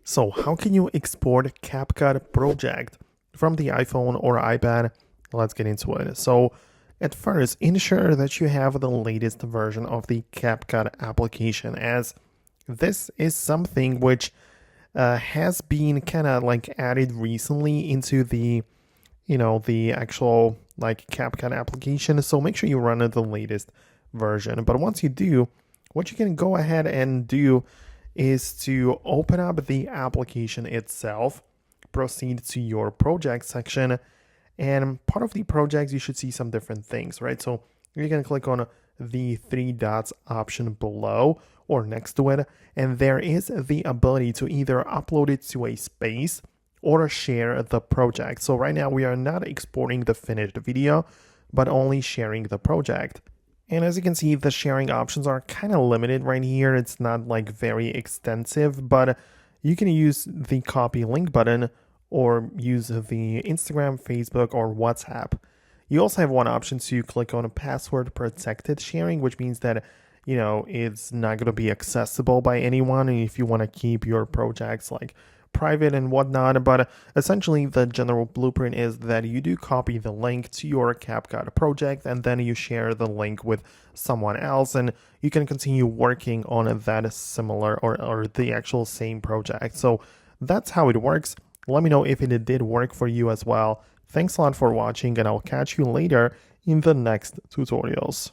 So how can you export CapCut Project from the iPhone or iPad? Let's get into it. So at first, ensure that you have the latest version of the CapCut application, as this is something which has been kind of like added recently into the actual like CapCut application. So make sure you run the latest version. But once you do, what you can go ahead and do is to open up the application itself, proceed to your project section, and part of the project you should see some different things, right? So you can click on the three dots option below or next to it, and there is the ability to either upload it to a space or share the project. So right now we are not exporting the finished video, but only sharing the project. And as you can see, the sharing options are kind of limited right here. It's not like very extensive, but you can use the copy link button or use the Instagram, Facebook, or WhatsApp. You also have one option to click on a password protected sharing, which means that it's not going to be accessible by anyone. And if you want to keep your projects like private and whatnot, but essentially the general blueprint is that you do copy the link to your CapCut project and then you share the link with someone else, and you can continue working on that similar or the actual same project. So that's how it works. Let me know if it did work for you as well. Thanks a lot for watching, and I'll catch you later in the next tutorials.